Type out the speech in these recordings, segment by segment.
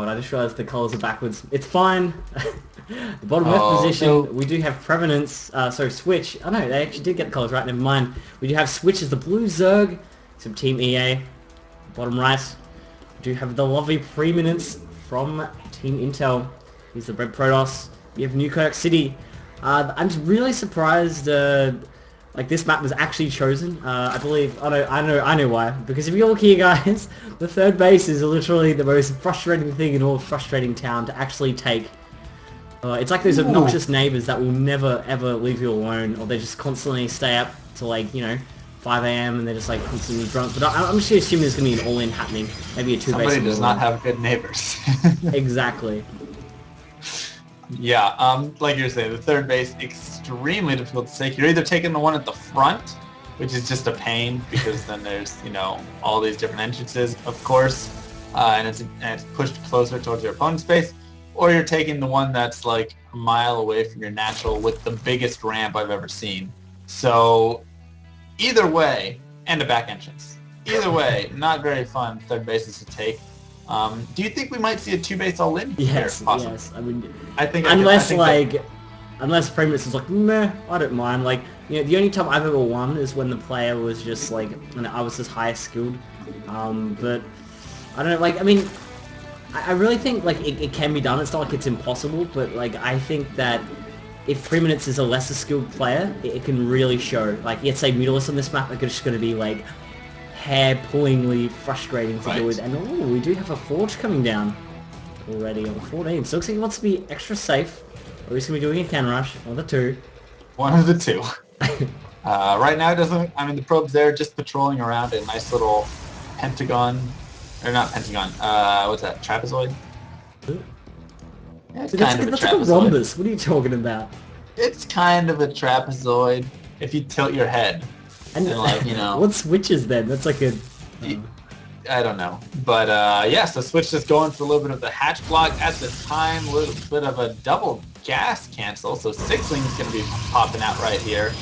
God, I just realized the colors are backwards. It's fine. The bottom left Oh, position, so we do have Prevenance, sorry, Switch. Oh no, they actually did get the colors right, never mind. We do have Switch as the blue Zerg, some Team EA. Bottom right, we do have the lovely Preeminence from Team Intel. Here's the Red Protoss. We have Newkirk City. I'm really surprised, like this map was actually chosen. I believe, I know why. Because if you look here, guys, the third base is literally the most frustrating thing in all of frustrating town to actually take. It's like those ooh, obnoxious neighbors that will never ever leave you alone, or they just constantly stay up to like, 5 a.m. and they're just like constantly drunk. But I'm just assuming there's going to be an all-in happening. Maybe a two-base somebody does not all-in. have good neighbors. Exactly. Yeah, like you're saying, the third base extremely difficult to take. You're either taking the one at the front, which is just a pain because then there's all these different entrances, of course, and it's pushed closer towards your opponent's base, or you're taking the one that's like a mile away from your natural with the biggest ramp I've ever seen. So either way, and a back entrance. Either way, not very fun third bases to take. Do you think we might see a two-base all-in here, Yes, possibly? yes. I mean, I unless think that. like, unless Primus is like, meh, I don't mind. Like, the only time I've ever won is when the player was just like, I was his highest skilled. But I don't know. Like, I mean, I really think like it can be done. It's not like it's impossible, but like I think that if Preeminence is a lesser skilled player, it can really show. Like, let's say Mutalisk on this map are just going to be like hair-pullingly frustrating to deal with. Right. And oh, we do have a Forge coming down already on 14. So it looks like he wants to be extra safe. Or he's going to be doing a can rush, or the two. One of the two. Right now, it doesn't. I mean, the probe's there, just patrolling around a nice little pentagon, or not pentagon. What's that? Trapezoid? Yeah, it's kind of a That's like a trapezoid. rhombus. What are you talking about? It's kind of a trapezoid if you tilt your head And and like what switches then? That's like a... y- I don't know, but yeah. So Switch just going for a little bit of the hatch block at the time, a little bit of a double gas cancel. So Sixling's gonna be popping out right here.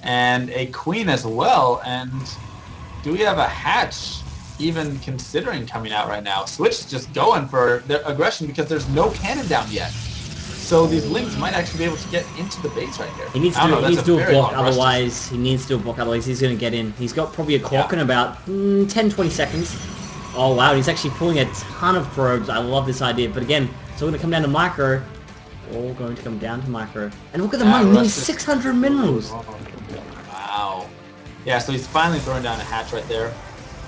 And a queen as well. And do we have a hatch even considering coming out right now? Switch just going for their aggression because there's no cannon down yet. So these lings might actually be able to get into the base right here. He needs I don't know, to that's do a a very block, long rush. otherwise he needs to do a block, otherwise he's going to get in. He's got probably a clock in about 10-20 seconds. Oh wow, he's actually pulling a ton of probes. I love this idea, but again, it's all going to come down to micro. All going to come down to micro. And look at the money, nearly 600 minerals. Wow. Yeah, so he's finally throwing down a hatch right there.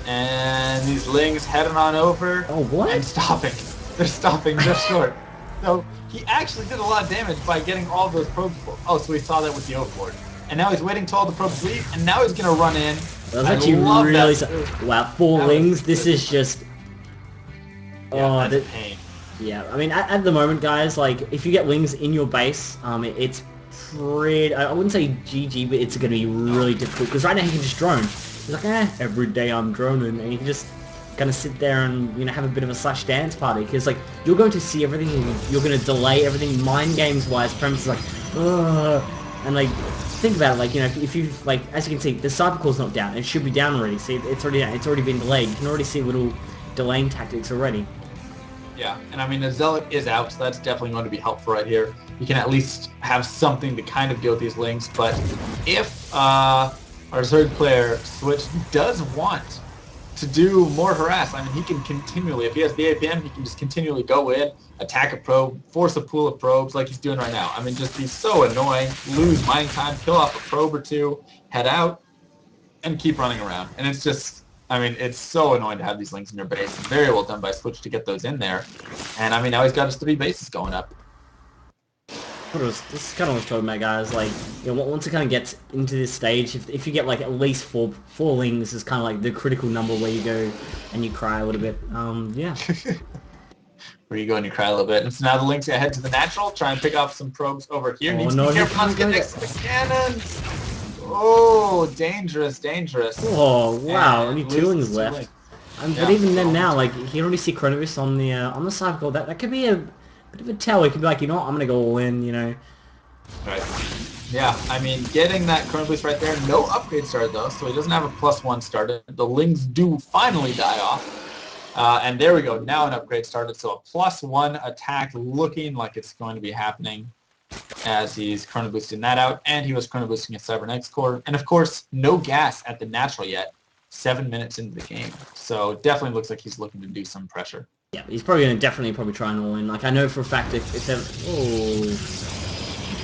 And these lings heading on over. Oh, what? And stopping. They're stopping just short. So he actually did a lot of damage by getting all those probes full. Oh, so we saw that with the overboard. And now he's waiting till all the probes leave, and now he's going to run in. That was actually really... Wow, 4 lings, this is just... Yeah, that's a pain. Yeah, I mean, at the moment, guys, like, if you get lings in your base, it's pretty... I wouldn't say GG, but it's going to be really difficult, because right now he can just drone. He's like, every day I'm droning, and you can just kind of sit there and, have a bit of a slash dance party, because, like, you're going to see everything, and you're going to delay everything mind games-wise. Premise is like, ugh, and, like, think about it, like, if you, like, as you can see, the cyber core's not down. It should be down already. See, it's already down. It's already been delayed. You can already see little delaying tactics already. Yeah, and I mean, the Zealot is out, so that's definitely going to be helpful right here. You can at least have something to kind of deal with these links, but if our third player, Switch, does want to do more harass, I mean, he can continually, if he has the APM, he can just continually go in, attack a probe, force a pool of probes like he's doing right now. I mean, just be so annoying, lose mining time, kill off a probe or two, head out, and keep running around. And it's just... I mean, it's so annoying to have these links in your base. Very well done by Switch to get those in there. And, I mean, now he's got his 3 bases going up. This is kind of what I was talking about, guys. Like, once it kind of gets into this stage, if you get, like, at least four lings is kind of like the critical number where you go and you cry a little bit. Yeah. Where you go and you cry a little bit. And so now the links head to the natural, try and pick off some probes over here. Oh, Need to no, be careful not to get next to the cannons. Oh, dangerous, dangerous. Oh, wow, And only 2 lings left. But even then now, like, you can already see Chronovis on the cycle. That could be a bit of a tell. It could be like, I'm going to go all in, Right. Yeah, I mean, getting that Chrono Boost right there, no upgrade started though, so he doesn't have a +1 started. The lings do finally die off. And there we go. Now an upgrade started. So a +1 attack looking like it's going to be happening as he's chrono boosting that out. And he was chrono boosting a Cybernex core. And of course, no gas at the natural yet. 7 minutes into the game. So definitely looks like he's looking to do some pressure. Yeah, he's probably going to probably try and all in. Like, I know for a fact if they're... Oh...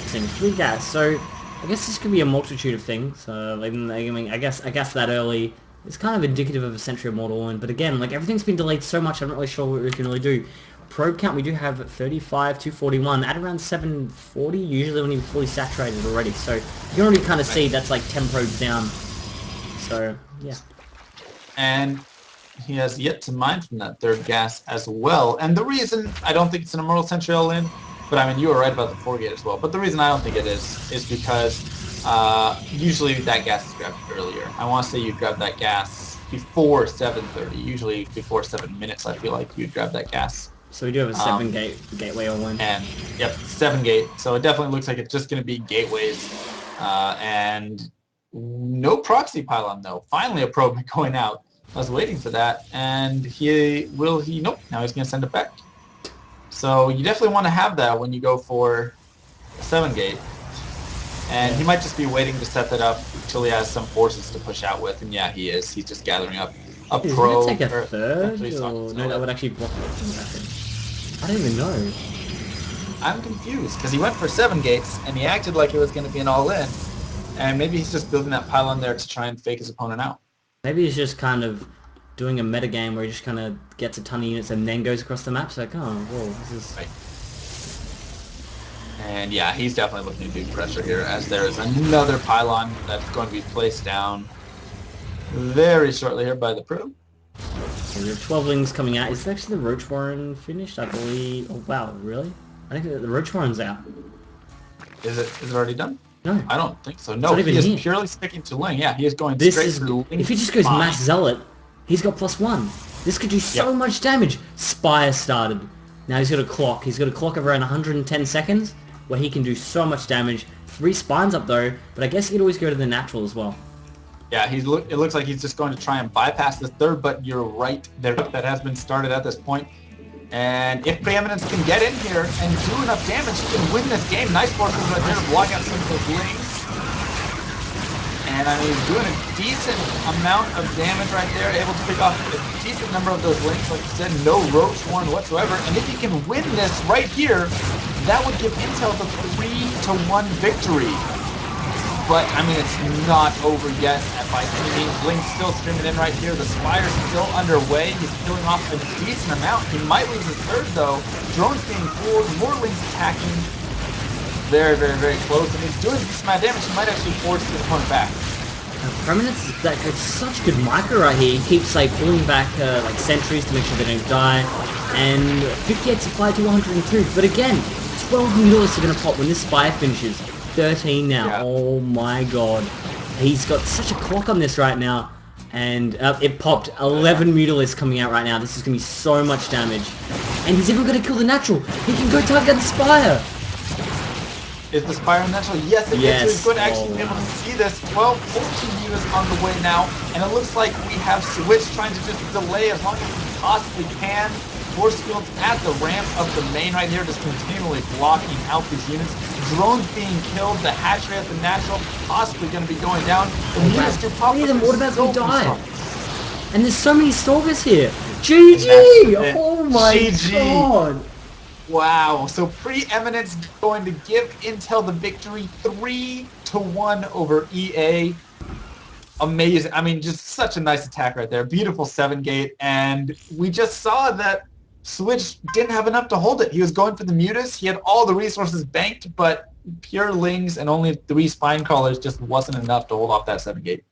Saying 3 gas. So, I guess this could be a multitude of things. I mean, I guess that early is kind of indicative of a Century Immortal all in. But again, like, everything's been delayed so much, I'm not really sure what we can really do. Probe count, we do have 35, 241. At around 740, usually when you're fully saturated already. So, you can already kind of see that's like 10 probes down. So, yeah. And he has yet to mine from that 3rd gas as well. And the reason I don't think it's an Immortal Century all-in, but I mean, you were right about the 4 gate as well. But the reason I don't think it is because usually that gas is grabbed earlier. I want to say you'd grab that gas before 7:30. Usually before 7 minutes, I feel like you'd grab that gas. So we do have a 7 gate gateway all-in. And, yep, 7 gate. So it definitely looks like it's just going to be gateways. And no proxy pylon, though. Finally a probe going out. I was waiting for that, and nope, now he's going to send it back. So you definitely want to have that when you go for a 7 gate. And he might just be waiting to set that up until he has some forces to push out with, and yeah, he is. He's just gathering up a probe. Is it take a 3rd? Or... No, that would actually block it. I don't even know. I'm confused, because he went for 7 gates, and he acted like it was going to be an all-in. And maybe he's just building that pylon there to try and fake his opponent out. Maybe he's just kind of doing a meta game where he just kind of gets a ton of units and then goes across the map. So like, oh, whoa, this is... Right. And yeah, he's definitely looking to do pressure here, as there is another pylon that's going to be placed down very shortly here by the probe. So we have 12 lings coming out. Is actually the Roach Warren finished? I believe... Oh, wow, really? I think the Roach Warren's out. Is it already done? No. I don't think so. No, he is purely sticking to Ling. Yeah, he is going straight through Ling. If he just goes Mass Zealot, he's got +1. This could do so much damage. Spire started. Now he's got a clock. He's got a clock of around 110 seconds, where he can do so much damage. 3 spines up though, but I guess he could always go to the natural as well. Yeah, it looks like he's just going to try and bypass the 3rd, but you're right. That has been started at this point. And if Preeminence can get in here and do enough damage, he can win this game. Nice forces right there to block out some of those lings. And I mean, doing a decent amount of damage right there, able to pick off a decent number of those lings. Like you said, no Roach Warren whatsoever. And if he can win this right here, that would give Intel the 3-1 victory. But, I mean, it's not over yet by any means. Link's still streaming in right here. The Spire's still underway. He's killing off a decent amount. He might lose his 3rd, though. Drone's being fooled. More Link's attacking. Very, very, very close. And he's doing a decent amount of damage. He might actually force his opponent back. Permanence is such good micro right here. He keeps, like, pulling back, like, sentries to make sure they don't die. And 58 supply to 102. But again, 12 mutalisks are going to pop when this Spire finishes. 13 now. Yeah. Oh my god. He's got such a clock on this right now. And it popped. 11 mutalisks coming out right now. This is going to be so much damage. And he's even going to kill the natural. He can go target the Spire. Is the Spire natural? Yes, it is. So he's going to actually be able to see this. 12, 14 units on the way now. And it looks like we have Switch trying to just delay as long as he possibly can. Force fields at the ramp of the main right here, just continually blocking out these units. Drones being killed, the hatchery at the natural possibly going to be going down. The units do pop up. What about we die? And there's so many stalkers here. GG! Oh my god! Wow, so Preeminence going to give Intel the victory 3-1 over EA. Amazing. I mean, just such a nice attack right there. Beautiful 7 gate, and we just saw that Switch didn't have enough to hold it. He was going for the Mutas. He had all the resources banked, but pure Lings and only 3 Spine Crawlers just wasn't enough to hold off that 7 gate.